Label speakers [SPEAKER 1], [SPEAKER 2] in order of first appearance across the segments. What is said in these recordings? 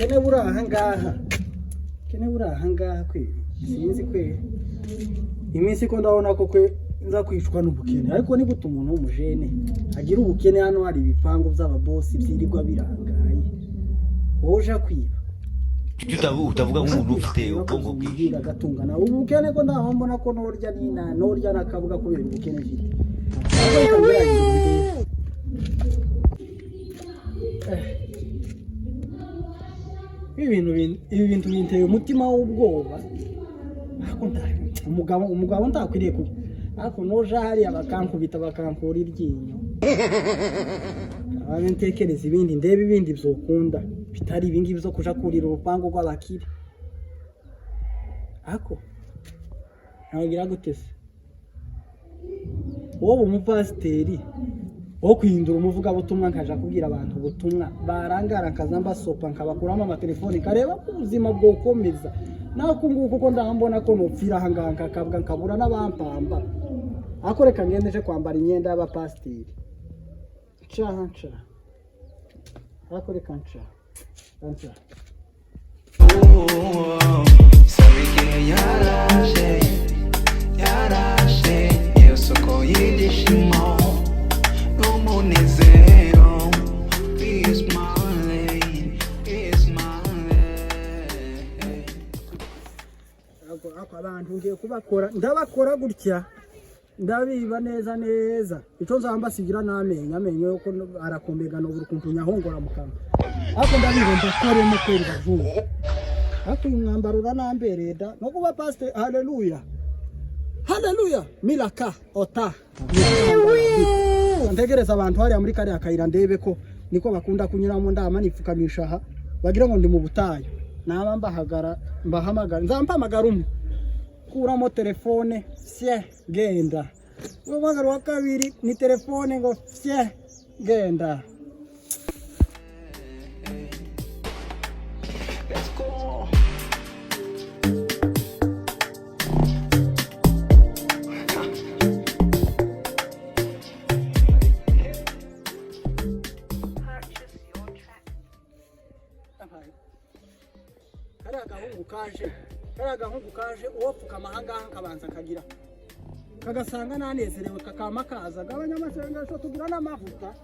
[SPEAKER 1] ubukene buri ahangaha kwe sinzi kwe iminsi ko ndabona ko kwe nza kwicwa n'ubukene ariko ni gute umuntu w'umujene agira ubukene hano hari ibipango by'ababosi byirirwa birangaye woja kwiba
[SPEAKER 2] utavuga nk'umuntu ufite ubwonko bwinshi
[SPEAKER 1] agatungana ubukene ko ndaho mbona ko norya nakavuga kubera ubukene bwite ibi bintu binteye umutima w'ubwoba umugabo ndakwiriye kuba ariko noja hariya bakankubita bakankura iryinyo ababe ntekereza ibindi ndebe ibindi byokunda bitari ibingibi byo kuja kurira urupango rw'abakire ariko ntagira gutese wowe umupasiteri wo kwihindura umuvugabutumwa nkaja kubwira abantu ubutumwa barangara nkaza mbasopa nkabakuramo amatelefoni kareba ko ubuzima bwokomeza naho kunguko ko ndambona ko nopfira ahangaha nkakabwa nkabura n'abampamba ariko reka ngendeje kwambara imyenda y'abapasiteri nca ariko reka nca
[SPEAKER 3] sabike yarashe iyo soko y'igishimo n'umunezero is mine
[SPEAKER 1] ako abantu ngiye kubakora ndabakora gutya ndabiba neza icyo nzambasigira n'amenyo yuko arakombegana uburukuntu nyahongora mu kanwa ako ndabiba ndakoremo kwera vuba ako uyu mwambaro uranambereye da no kuba pastor haleluya milaka ota ntegereza abantu hariya muri kariya kayira ndebe ko niko bakunda kunyuramo ndama nipfukamisha aha bagira ngo ndi mu butayu naba mbahamagara nzampamagara umwe kuramo telefone sie genda umugaro wa kabiri ni telefone ngo sie genda agahungu kaje uwopfuka amahangaha kabanza kagira kagasanga nanezerewe kakama kaza gabanya amasengesho tugira n'amavuta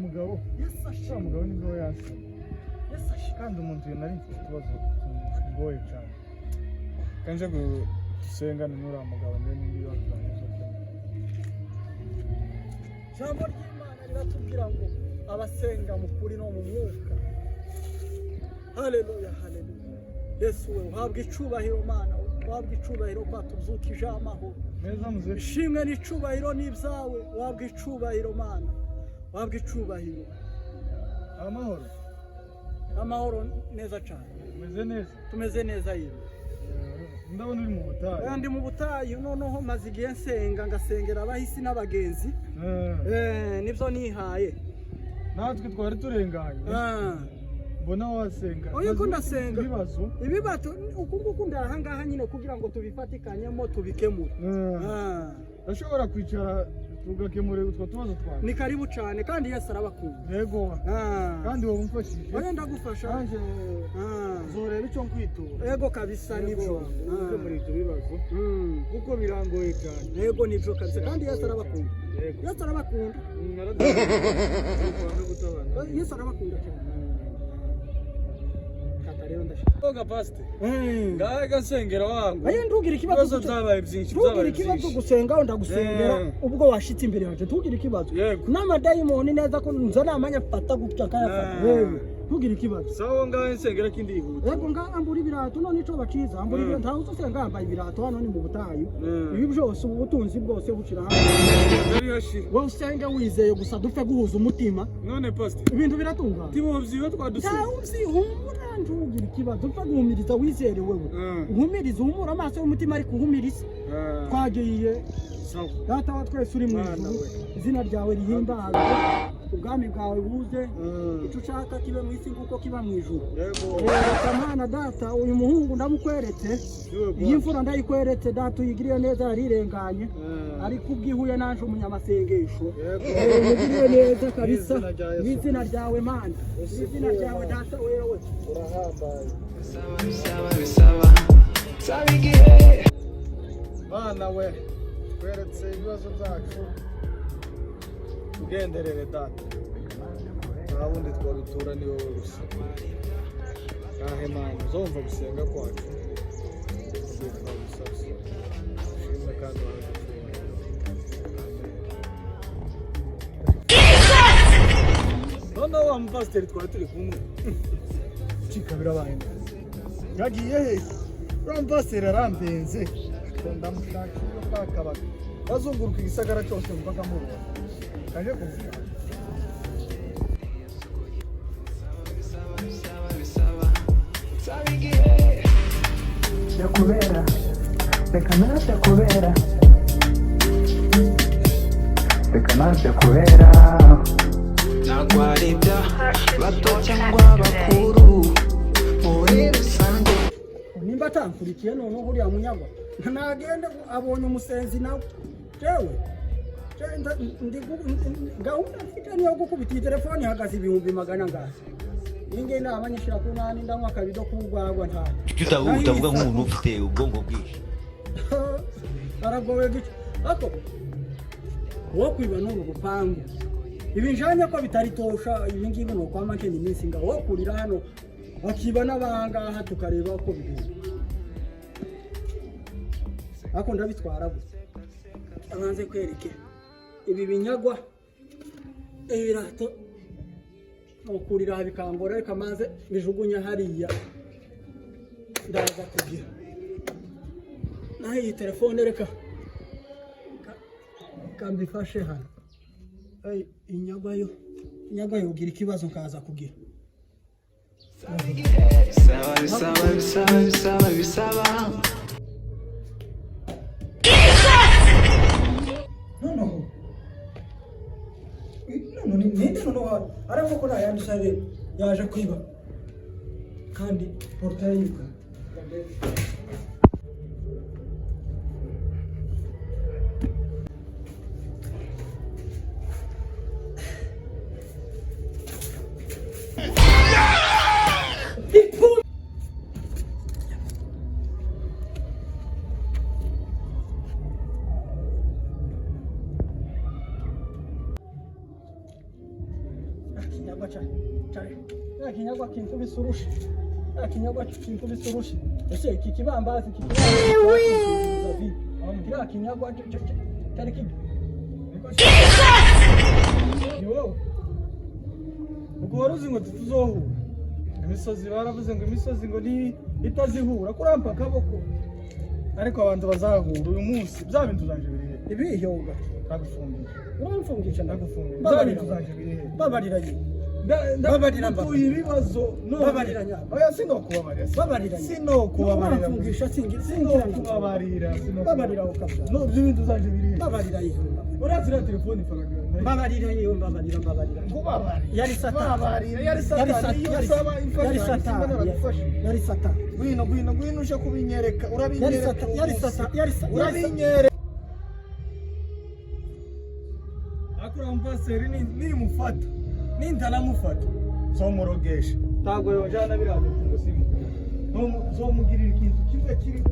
[SPEAKER 4] mugabo nibwo yasa kandi umuntu nari mfite ikibazo kigoye cyane kanje gusenga n'ura mugabo niba twanyuze
[SPEAKER 1] jambo ry'Imana riratubwira ngo abasenga mu kuri no mu mwuka haleluya Yesu we uhabwa icubahiro Mana uhabwa icubahiro kwatubyukije amahoro ishimwe n'icubahiro n'ibyawe uhabwa icubahiro Mana wabwe icubahiro amahoro neza cyane tumeze neza yiro
[SPEAKER 4] ndabona uri mu butayu
[SPEAKER 1] ndi mu butayu noneho maze igihe nsenga ngasengera abahisi n'abagenzi nibyo nihaye
[SPEAKER 4] natwe twari turenganye mbona wasenga
[SPEAKER 1] ko ndasenga ibibazo uku nguku ndahangaha nyine kugira ngo tubifatikanyemo tubikemure
[SPEAKER 4] ashobora kwicara tugakemure utwo tubazo twawe
[SPEAKER 1] ni karibu cyane kandi Yesu arabakunda
[SPEAKER 4] yego kandi wowe umfashije
[SPEAKER 1] oya ndagufasha
[SPEAKER 4] anje zorera icyo nkwitura
[SPEAKER 1] yego kabisa nibyo
[SPEAKER 4] muri ibyo bibazo kuko birangoye cyane
[SPEAKER 1] yego nibyo kabisa kandi Yesu arabakunda Yesu arabakunda Yesu arabakunda cyane
[SPEAKER 4] Oga pastor. Ngaye gasengera wangu.
[SPEAKER 1] Aye ndugira ikibazo
[SPEAKER 4] byabaye byinshi
[SPEAKER 1] byabaye ikibazo gusenga ndagusengera ubwo washitse imbere yaje tugira ikibazo. N'amadayimoni neza ko nza namanya fata gupya kaya. Wewe tugira ikibazo.
[SPEAKER 4] Sawo ngaye nsengera kindi yihuta.
[SPEAKER 1] Yego ngambura ibirato none ico bakiza ambura ibirato ntaho usenga ambaye ibirato hano ni mu butayu. Ibi byose ubutunzi bwose bucira hano. Wowe usenga wizeye gusa dupfe guhuza umutima.
[SPEAKER 4] None pastor.
[SPEAKER 1] Ibintu biratunga.
[SPEAKER 4] Timo vyiho twadusenga.
[SPEAKER 1] ntugira ikibazo upfa guhumiriza wizere wewe uhumiriza uhumura amaso y'umutima ariko uhumiriza twagiye data wa twese uri mu ijuru izina ryawe rihimbazwe ubwami bwawe buze icyo ushaka kibe mu isi kuko kiba mu ijuru Mana data uyu muhungu ndamukweretse iyi mfura ndayikweretse data uyigiriye neza yarirenganye ariko ubwihuye nanje umunyamasengesho uyigiriye neza kabisa n'izina ryawe Mana n'izina ryawe data wewe urahambaye
[SPEAKER 4] Mana we tweretse ibibazo byacu tugenderere data nta wundi twabitura ni wowe gusa nahe Mana uzumva gusenga kwacu ushimwe kandi noneho wa mupasiteri twari turi kumwe cika birabaye yagiye he uriya mupasiteri arambenze ndamushakira bakabaga bazunguruka igisagara cyose mpaka mubona kaje kuvuga
[SPEAKER 3] yakubera reka naje kubera nagwaribya bato cyangwa bakuru muri rusange
[SPEAKER 1] nimba atankurikiye none uriya munyagwa nagende abonye umusenzi nawe jewe gahunda mfite niyo gukubita telefoni ihagaze 200 ngaho inge inama nyishira ku nani ndanywa akabido k'urwagwa nta
[SPEAKER 2] utavuga nk'umuntu ufite ubwonko bwinshi
[SPEAKER 1] aragowe gike ako wo kwiba n'uru rupangu ibi njanye ko bitari tosha ibi ngibi no kwa make ni minsi ngaho wo kurira hano bakiba n'abangaha tukareba uko bigenda ako ndabitwara gusa abanze kwereke ibi binyagwa ibirato ukurira bikangora reka maze bijugunya hariya ndaza kugira naho iyi telefone reka kambifashe hano inyagwa yo ugira ikibazo nkaza kugira
[SPEAKER 3] bisaba
[SPEAKER 1] noneho aravuga ko ntayandisare yaje kwiba kandi portail yibwa kinyagwa kinkubisurushi kinyagwa kinkubisurushi ese iki kibambazi kira kinyagwa cyari kibi yo ubwo waruzi ngo tuzohura imisozi baravuze ngo imisozi ngo ni itazihura kurampa akaboko ariko abantu bazahura uyu munsi bya bintu zanje birihe ibiyoga ndagufungisha uramfungisha ndagufungisha bya bintu zanje birihe babariranye babarira mbaye ibibazo no babariranya oya sino kubabarira babariranya sino kubabarira mfungisha sino kubabarira sino babarira ukabya no by'ibintu zanje birihe babarira yihunda urazira telefone faraga babarira yiyo babarira kubabarira yari satani yari satani gwino uje kubinyereka urabinyereka yari satani urabinyereka akura mpaseri ni mufata nindaramufata zomurogesha tago yojana birabe ngo simu no zomugirira ikintu kimwe kiri